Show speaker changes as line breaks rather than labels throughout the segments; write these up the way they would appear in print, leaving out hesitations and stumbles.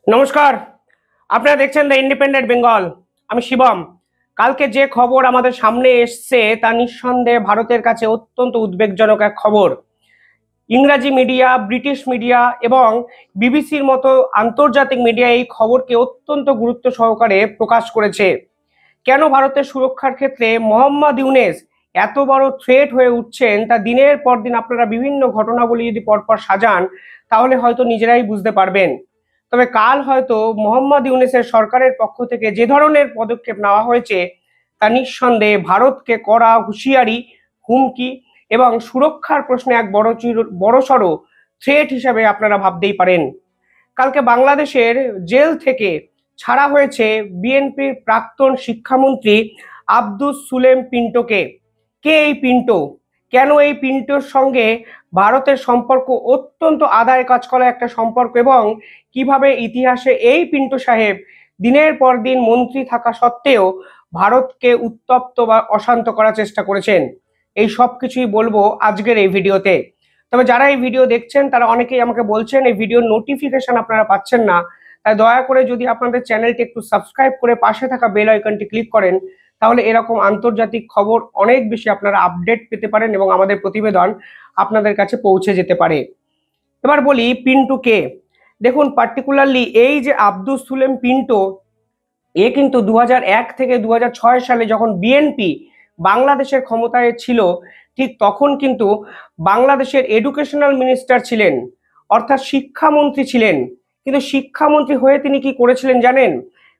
নমস্কার। আপনারা দেখছেন দ্য ইন্ডিপেন্ডেন্ট বেঙ্গল। আমি শিবম। কালকে যে খবর আমাদের সামনে এসছে তা নিঃসন্দেহে ভারতের কাছে অত্যন্ত উদ্বেগজনক এক খবর। ইংরাজি মিডিয়া, ব্রিটিশ মিডিয়া এবং বিবিসির মতো আন্তর্জাতিক মিডিয়া এই খবরকে অত্যন্ত গুরুত্ব সহকারে প্রকাশ করেছে। কেন ভারতের সুরক্ষার ক্ষেত্রে মোহাম্মদ ইউনেস এত বড় থ্রেট হয়ে উঠছেন তা দিনের পর দিন আপনারা বিভিন্ন ঘটনাবলী যদি পরপর সাজান তাহলে হয়তো নিজেরাই বুঝতে পারবেন। তবে কাল হয়তো মোহাম্মদ ইউনেসের সরকারের পক্ষ থেকে যে ধরনের পদক্ষেপ নেওয়া হয়েছে তা নিঃসন্দেহে ভারতকে কড়া হুঁশিয়ারি, হুমকি এবং সুরক্ষার প্রশ্নে এক বড়সড় থ্রেট হিসাবে আপনারা ভাবতেই পারেন। কালকে বাংলাদেশের জেল থেকে ছাড়া হয়েছে বিএনপির প্রাক্তন শিক্ষামন্ত্রী আব্দুস সুলেম পিন্টোকে। কে এই পিন্টো? কেন এই পিন্টোর সঙ্গে ভারতের সম্পর্ক অত্যন্ত আদায় কাজ করা একটা সম্পর্ক, এবং কিভাবে ইতিহাসে এই পিন্টো সাহেব দিনের পর দিন মন্ত্রী থাকা সত্ত্বেও ভারতকে উত্তপ্ত বা অশান্ত করার চেষ্টা করেছেন, এই সব কিছুই বলবো আজকের এই ভিডিওতে। তবে যারা এই ভিডিও দেখছেন তারা অনেকেই আমাকে বলছেন এই ভিডিওর নোটিফিকেশন আপনারা পাচ্ছেন না, তাই দয়া করে যদি আপনাদের চ্যানেলটি একটু সাবস্ক্রাইব করে পাশে থাকা বেল আইকনটি ক্লিক করেন তাহলে এরকম আন্তর্জাতিক খবর অনেক বেশি আপনারা আপডেট পেতে পারেন এবং আমাদের প্রতিবেদন আপনাদের কাছে পৌঁছে যেতে পারে। এবার বলি পিন্টু কে। দেখুন, পার্টিকুলারলি এই যে আব্দুস সুলেম পিন্টো, এ কিন্তু 2001 থেকে 2006 সালে যখন বিএনপি বাংলাদেশের ক্ষমতায় ছিল ঠিক তখন কিন্তু বাংলাদেশের এডুকেশনাল মিনিস্টার ছিলেন, অর্থাৎ শিক্ষামন্ত্রী ছিলেন। কিন্তু শিক্ষামন্ত্রী হয়ে তিনি কি করেছিলেন জানেন?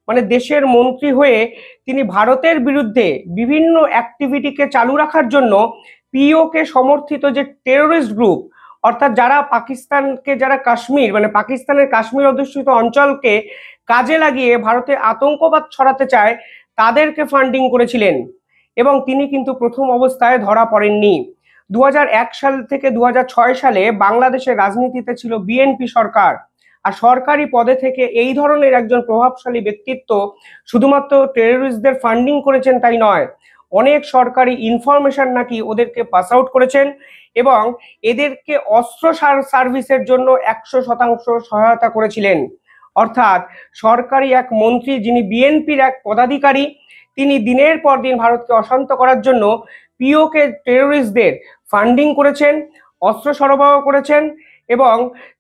মানে দেশের মন্ত্রী হয়ে তিনি ভারতের বিরুদ্ধে বিভিন্ন অ্যাক্টিভিটিকে চালু রাখার জন্য পিওকে সমর্থিত যে টেরোরিস্ট গ্রুপ, অর্থাৎ যারা পাকিস্তানকে, যারা কাশ্মীর মানে পাকিস্তানের কাশ্মীর অধ্যুষিত অঞ্চলকে কাজে লাগিয়ে ভারতে আতঙ্কবাদ ছড়াতে চায়, তাদেরকে ফান্ডিং করেছিলেন। এবং তিনি কিন্তু প্রথম অবস্থায় ধরা পড়েননি। 2001 সাল থেকে 2006 সালে বাংলাদেশের রাজনীতিতে ছিল বিএনপি সরকার, আর সরকারি পদে থেকে এই ধরনের একজন প্রভাবশালী ব্যক্তিত্ব শুধুমাত্র টেররিস্টদের ফান্ডিং করেছেন তাই নয়, অনেক সরকারি ইনফরমেশন নাকি ওদেরকে পাস আউট করেছেন এবং এদেরকে অস্ত্র সার্ভিসের জন্য 100% সহায়তা করেছিলেন। অর্থাৎ সরকারি এক মন্ত্রী যিনি বিএনপির এক পদাধিকারী, তিনি দিনের পর দিন ভারতকে অশান্ত করার জন্য পিওকে টেররিস্টদের ফান্ডিং করেছেন, অস্ত্র সরবরাহ করেছেন এবং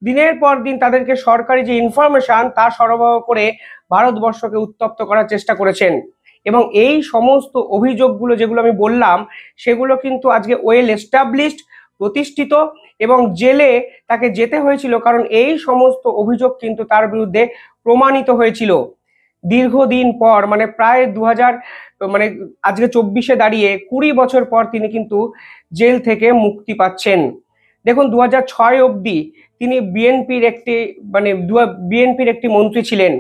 দিনের পর দিন তাদেরকে সরকারি যে ইনফরমেশন তা সরবরাহ করে ভারতবর্ষকে উত্তপ্ত করার চেষ্টা করেছেন। এবং এই সমস্ত অভিযোগগুলো যেগুলো আমি বললাম সেগুলো কিন্তু আজকে ওয়েল এস্টাবলিশড, প্রতিষ্ঠিত, এবং জেলে তাকে যেতে হয়েছিল কারণ এই সমস্ত অভিযোগ কিন্তু তার বিরুদ্ধে প্রমাণিত হয়েছিল। দীর্ঘদিন পর মানে প্রায় 2000 মানে আজকে 24-এ দাঁড়িয়ে 20 বছর পর তিনি কিন্তু জেল থেকে মুক্তি পাচ্ছেন। দেখুন, 2006 অবধি তিনি বিএনপির একটি মন্ত্রী ছিলেন।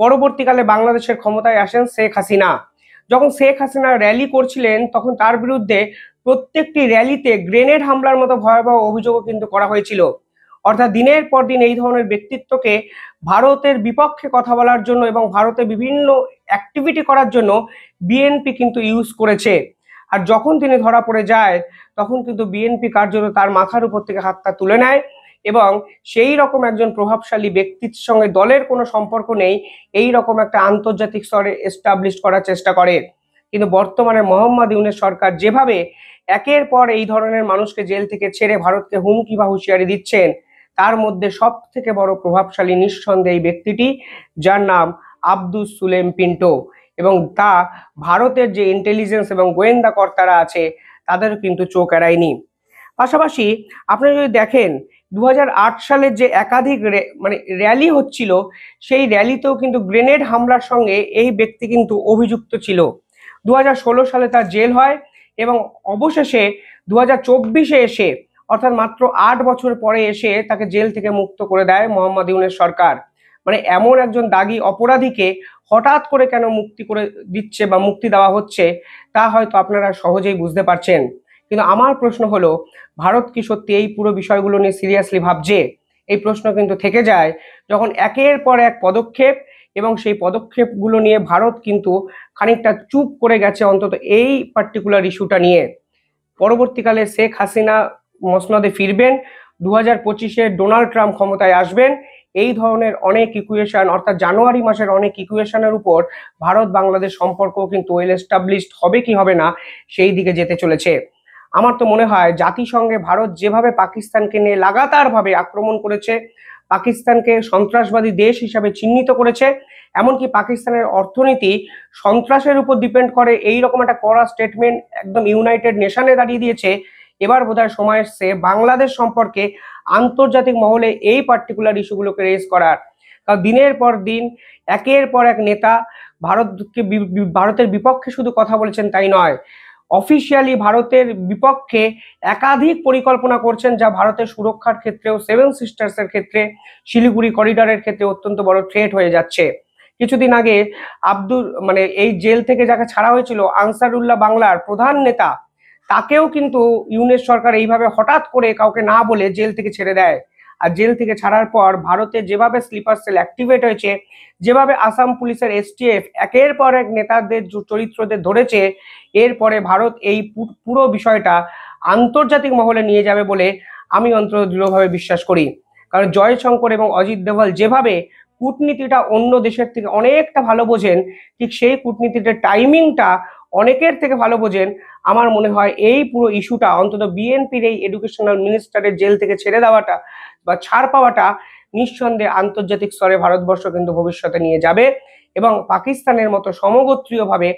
পরবর্তীকালে বাংলাদেশের ক্ষমতায় আসেন শেখ হাসিনা। যখন শেখ হাসিনা র্যালি করছিলেন তখন তার বিরুদ্ধে প্রত্যেকটি র্যালিতে গ্রেনেড হামলার মতো ভয়াবহ অভিযোগও কিন্তু করা হয়েছিল। অর্থাৎ দিনের পর দিন এই ধরনের ব্যক্তিত্বকে ভারতের বিপক্ষে কথা বলার জন্য এবং ভারতে বিভিন্ন অ্যাক্টিভিটি করার জন্য বিএনপি কিন্তু ইউজ করেছে। আর যখন তিনি ধরা পড়ে যায় তখন কিন্তু বিএনপি কার্যত তার মাথার উপর থেকে হাতটা তুলে নেয় এবং সেই রকম একজন প্রভাবশালী ব্যক্তির সঙ্গে দলের কোনো সম্পর্ক নেই এই রকম একটা আন্তর্জাতিক স্তরে এস্টাবলিশ করার চেষ্টা করে। কিন্তু বর্তমানে মোহাম্মদ ইউনূস সরকার যেভাবে একের পর এই ধরনের মানুষকে জেল থেকে ছেড়ে ভারতকে হুমকি বা হুঁশিয়ারি দিচ্ছেন, তার মধ্যে সব থেকে বড় প্রভাবশালী নিঃসন্দেহে এই ব্যক্তিটি, যার নাম আব্দুস সুলেম পিন্টো, এবং তা ভারতের যে ইন্টেলিজেন্স এবং গোয়েন্দা কর্তারা আছে তাদের কিন্তু চোখ এড়ায়নি। পাশাপাশি আপনারা যদি দেখেন 2008 সালের যে একাধিক র্যালি হচ্ছিল সেই র্যালিতেও কিন্তু গ্রেনেড হামলার সঙ্গে এই ব্যক্তি কিন্তু অভিযুক্ত ছিল। 2016 সালে তার জেল হয় এবং অবশেষে 2024-এ এসে, অর্থাৎ মাত্র 8 বছর পরে এসে তাকে জেল থেকে মুক্ত করে দেয় মোহাম্মদ ইউনূস সরকার। মানে এমন একজন দাগী অপরাধীকে হঠাৎ করে কেন মুক্তি করে দিচ্ছে বা মুক্তি দেওয়া হচ্ছে তা হয়তো আপনারা সহজেই বুঝতে পারছেন। কিন্তু আমার প্রশ্ন হলো, ভারত কি সত্যি এই পুরো বিষয়গুলো নিয়ে সিরিয়াসলি ভাবছে? এই প্রশ্ন কিন্তু থেকে যায় যখন একের পর এক পদক্ষেপ, এবং সেই পদক্ষেপগুলো নিয়ে ভারত কিন্তু খানিকটা চুপ করে গেছে অন্তত এই পার্টিকুলার ইস্যুটা নিয়ে। পরবর্তীকালে শেখ হাসিনা মসনদে ফিরবেন, 2025-এ ডোনাল্ড ট্রাম্প ক্ষমতায় আসবেন, এই ধরনের অনেক ইকুয়েশন, অর্থাৎ জানুয়ারি মাসের অনেক ইকুয়েশনের উপর ভারত বাংলাদেশ সম্পর্ক কিন্তু ওয়েল এস্টাবলিশড হবে কি হবে না সেই দিকে যেতে চলেছে। আমার তো মনে হয় জাতিসংঘে ভারত যেভাবে পাকিস্তানকে নিয়ে লাগাতারভাবে আক্রমণ করেছে, পাকিস্তানকে সন্ত্রাসবাদী দেশ হিসাবে চিহ্নিত করেছে, এমনকি পাকিস্তানের অর্থনীতি সন্ত্রাসের উপর ডিপেন্ড করে, এই রকম একটা কড়া স্টেটমেন্ট একদম ইউনাইটেড নেশনে দাঁড়িয়ে দিয়েছে। এবার বোধহয় সময় এসছে বাংলাদেশ সম্পর্কে আন্তর্জাতিক মহলে এই পার্টিকুলার ইস্যুগুলোকে রেজ করার। কারণ দিনের পর দিন একের পর এক নেতা ভারতের বিপক্ষে শুধু কথা বলেছেন তাই নয়, অফিসিয়ালি ভারতের বিপক্ষে একাধিক পরিকল্পনা করছেন, যা ভারতের সুরক্ষার ক্ষেত্রেও, সেভেন সিস্টার্সের ক্ষেত্রে, শিলিগুড়ি করিডরের ক্ষেত্রে অত্যন্ত বড় থ্রেট হয়ে যাচ্ছে। কিছুদিন আগে এই জেল থেকে যাকে ছাড়া হয়েছিল, আনসারুল্লাহ বাংলার প্রধান নেতা, তাকেও কিন্তু ইউনিট সরকার এইভাবে হঠাৎ করে কাউকে না বলে জেল থেকে ছেড়ে দেয়। আর জেল থেকে ছাড়ার পর ভারতে যেভাবে স্লিপার সেল অ্যাক্টিভেট হয়েছে, যেভাবে আসাম পুলিশের এসটিএফ একের পর এক নেতাদের চরিত্রদের ধরেছে, এরপরে ভারত এই পুরো বিষয়টা আন্তর্জাতিক মহলে নিয়ে যাবে বলে আমি অন্তত দৃঢ়ভাবে বিশ্বাস করি। কারণ জয়শঙ্কর এবং অজিত দোভাল যেভাবে কূটনীতিটা অন্য দেশের থেকে অনেকটা ভালো বোঝেন, ঠিক সেই কূটনীতিটার টাইমিংটা অনেকের থেকে ভালো বোঝেন। আমার মনে হয় এই পুরো ইস্যুটা অন্তত বিএনপির এই এডুকেশনাল মিনিস্টারের জেল থেকে ছেড়ে দেওয়াটা বা ছাড় পাওয়াটা নিঃসন্দেহে আন্তর্জাতিক স্তরে ভারতবর্ষ কিন্তু ভবিষ্যতে নিয়ে যাবে, এবং পাকিস্তানের মতো সমগোত্রীয়ভাবে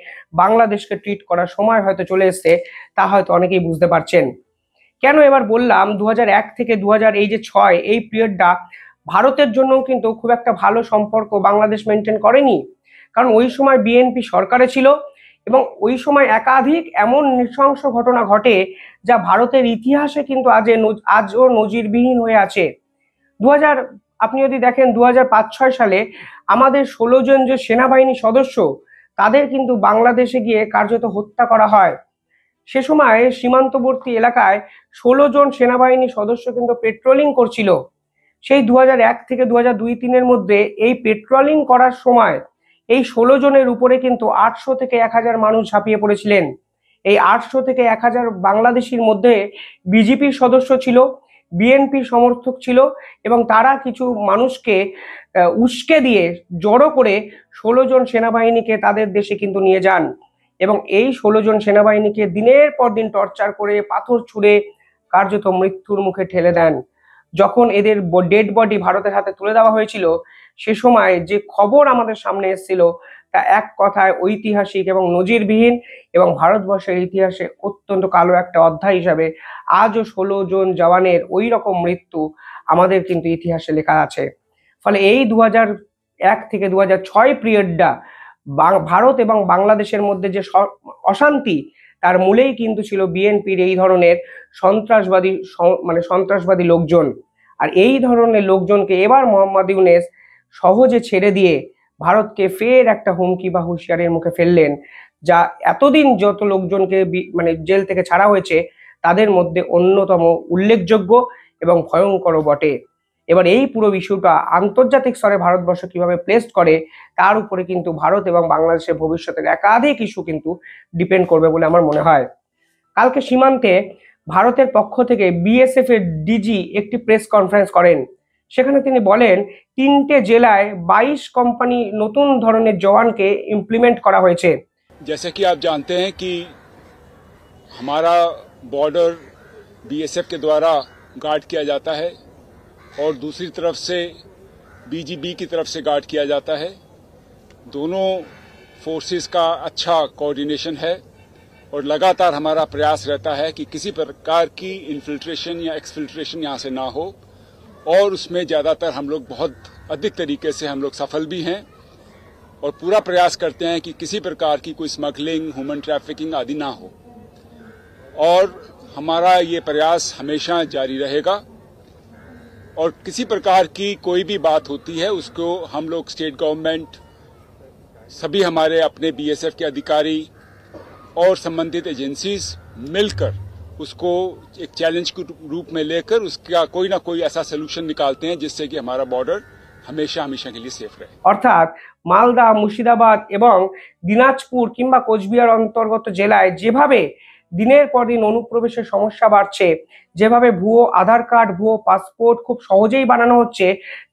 বাংলাদেশকে ট্রিট করার সময় হয়তো চলে এসছে, তা হয়তো অনেকেই বুঝতে পারছেন। কেন এবার বললাম 2001 থেকে 2006 এই পিরিয়ডটা ভারতের জন্য কিন্তু খুব একটা ভালো সম্পর্ক বাংলাদেশ মেনটেন করেনি। কারণ ওই সময় বিএনপি সরকারে ছিল এবং ওই সময় একাধিক এমন নৃশংস ঘটনা ঘটে যা ভারতের ইতিহাসে কিন্তু আজও নজিরবিহীন হয়ে আছে। আপনি যদি দেখেন 2005-06 সালে আমাদের 16 জন যে সেনাবাহিনী সদস্য, তাদের কিন্তু বাংলাদেশে গিয়ে কার্যত হত্যা করা হয়। সে সময় সীমান্তবর্তী এলাকায় 16 জন সেনাবাহিনী সদস্য কিন্তু পেট্রোলিং করছিল। সেই 2001 থেকে 2002-03 মধ্যে এই পেট্রোলিং করার সময় এই 16 জনের উপরে কিন্তু 800 থেকে 1000 মানুষ ঝাঁপিয়ে পড়েছিলেন। এই 800 থেকে 1000 বাংলাদেশির মধ্যে বিজেপির সদস্য ছিল, বিএনপির সমর্থক ছিল, এবং তারা কিছু মানুষকে উস্কে দিয়ে জড়ো করে 16 জন সেনাবাহিনীকে তাদের দেশে কিন্তু নিয়ে যান, এবং এই 16 জন সেনাবাহিনীকে দিনের পর দিন টর্চার করে পাথর ছুঁড়ে কার্যত মৃত্যুর মুখে ঠেলে দেন। যখন এদের ডেড বডি ভারতের হাতে তুলে দেওয়া হয়েছিল, সে সময় যে খবর আমাদের সামনে এসেছিল তা এক কথায় ঐতিহাসিক এবং নজিরবিহীন, এবং ভারতবর্ষের ইতিহাসে অত্যন্ত কালো একটা অধ্যায় হিসাবে আজও 16 জন জওয়ানের ওই রকম মৃত্যু আমাদের কিন্তু ইতিহাসে লেখা আছে। ফলে এই 2001 থেকে 2006 পিরিয়ডটা ভারত এবং বাংলাদেশের মধ্যে যে অশান্তি, তার মূলেই কিন্তু ছিল বিএনপির এই ধরনের সন্ত্রাসবাদী লোকজন। আর এই ধরনের লোকজনকে এবার মোহাম্মদ ইউনূস সহজে ছেড়ে দিয়ে ভারতকে ফের একটা হুমকি বা হুঁশিয়ারির মুখে ফেললেন, যা এতদিন যত লোকজনকে জেল থেকে ছাড়া হয়েছে তাদের মধ্যে অন্যতম উল্লেখযোগ্য এবং ভয়ঙ্কর বটে। এবার এই পুরো ইস্যুটা আন্তর্জাতিক স্তরে ভারতবর্ষ কিভাবে প্লেসড করে, তার উপরে কিন্তু ভারত এবং বাংলাদেশের ভবিষ্যতের একাধিক ইস্যু কিন্তু ডিপেন্ড করবে বলে আমার মনে হয়। কালকে সীমান্তে ভারতের পক্ষ থেকে বিএসএফ এর ডিজি একটি প্রেস কনফারেন্স করেন। সেখানে তিনি বলেন 3টে জেলায় 22 কোম্পানি নতুন ধরনের জওয়ানকে ইমপ্লিমেंट করা হয়েছে।
जैसे कि आप जानते हैं कि हमारा बॉर्डर बीएसएफ के द्वारा गार्ड किया जाता है और दूसरी तरफ से बीजीबी की तरफ से गार्ड किया जाता है। दोनों फोर्सेस का अच्छा कोऑर्डिनेशन है और लगातार हमारा प्रयास रहता है कि किसी प्रकार की इन्फिल्ट्रेशन या एक्सफिल्ट्रेशन यहाँ से ना हो, और उसमें ज़्यादातर हम लोग बहुत अधिक तरीके से हम लोग सफल भी हैं और पूरा प्रयास करते हैं कि किसी प्रकार की कोई स्मगलिंग, ह्यूमन ट्रैफिकिंग आदि ना हो, और हमारा ये प्रयास हमेशा जारी रहेगा। और किसी प्रकार की कोई भी बात होती है उसको हम लोग स्टेट गवर्नमेंट, सभी हमारे अपने बीएसएफ के अधिकारी और संबंधित एजेंसीज मिलकर उसको एक चैलेंज के रूप में लेकर उसका कोई ना कोई ऐसा सोल्यूशन निकालते हैं जिससे कि हमारा बॉर्डर हमेशा हमेशा के लिए सेफ रहे।
অর্থাৎ মালদা, মুর্শিদাবাদ এবং দিনাজপুর কিংবা কোচবিহার অন্তর্গত জেলায় যেভাবে দিনের পর দিন অনুপ্রবেশের সমস্যা বাড়ছে, যেভাবে ভুয়ো আধার কার্ড, ভুয়ো পাসপোর্ট খুব সহজেই বানানো হচ্ছে,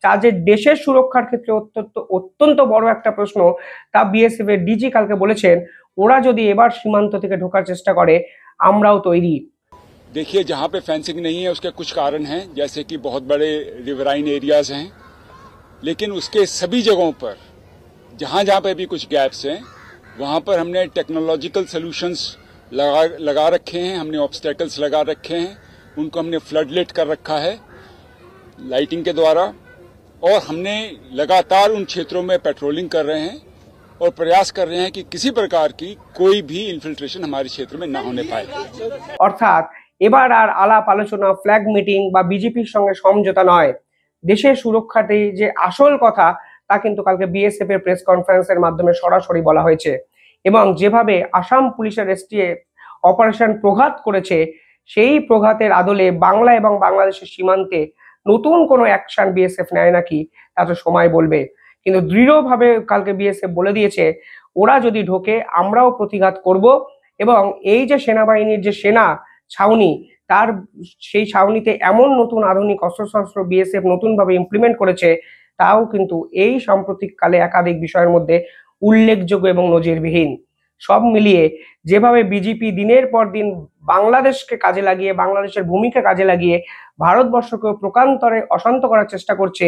তা যে দেশের সুরক্ষার ক্ষেত্রে অত্যন্ত অত্যন্ত বড় একটা প্রশ্ন, তা বিএসএফ এর ডিজি কালকে বলেছেন ওরা যদি এবার সীমান্ত থেকে ঢোকার চেষ্টা করে আমরাও তৈরি।
देखिए, जहां पे फेंसिंग नहीं है उसके कुछ कारण हैं, जैसे कि बहुत बड़े रिवराइन एरियाज हैं, लेकिन उसके सभी जगहों पर जहां जहां पे भी कुछ गैप्स हैं वहां पर हमने टेक्नोलॉजिकल सॉल्यूशंस लगा रखे हैं, हमने ऑब्स्टेकल्स लगा रखे हैं, उनको हमने फ्लडलिट कर रखा है लाइटिंग के द्वारा, और हमने लगातार उन क्षेत्रों में पेट्रोलिंग कर रहे हैं और प्रयास कर रहे हैं कि किसी प्रकार की कोई भी इन्फिल्ट्रेशन हमारे क्षेत्र में ना होने पाए।
অর্থাৎ এবার আর আলাপ আলোচনা, ফ্ল্যাগ মিটিং বা বিজেপির সঙ্গে সমঝোতা নয়, দেশের সুরক্ষাতে যে আসল কথা তা কিন্তু কালকে বিএসএফ এর প্রেস কনফারেন্সের মাধ্যমে সরাসরি বলা হয়েছে। এবং যেভাবে আসাম পুলিশের এসটিএফ অপারেশন প্রঘাত করেছে, সেই প্রঘাতের আদলে বাংলা এবং বাংলাদেশের সীমান্তে নতুন কোনো অ্যাকশন বিএসএফ নেয় নাকি তা তো সময় বলবে। কিন্তু দৃঢ়ভাবে কালকে বিএসএফ বলে দিয়েছে ওরা যদি ঢোকে আমরাও প্রতিঘাত করব। এবং এই যে সেনাবাহিনীর যে সেনা ছাউনি, তার সেই ছাউনিতে এমন নতুন আধুনিক অস্ত্রশস্ত্র বিএসএফ নতুনভাবে ইমপ্লিমেন্ট করেছে, তাও কিন্তু এই সাম্প্রতিককালে একাধিক বিষয়ের মধ্যে উল্লেখযোগ্য এবং নজিরবিহীন। সব মিলিয়ে যেভাবে বিজেপি দিনের পর দিন বাংলাদেশকে কাজে লাগিয়ে, বাংলাদেশের ভূমিকা কাজে লাগিয়ে ভারতবর্ষকে প্রকান্তরে অশান্ত করার চেষ্টা করছে,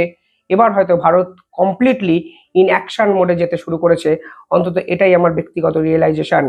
এবার হয়তো ভারত কমপ্লিটলি ইন অ্যাকশন মোডে যেতে শুরু করেছে। অন্তত এটাই আমার ব্যক্তিগত রিয়েলাইজেশন।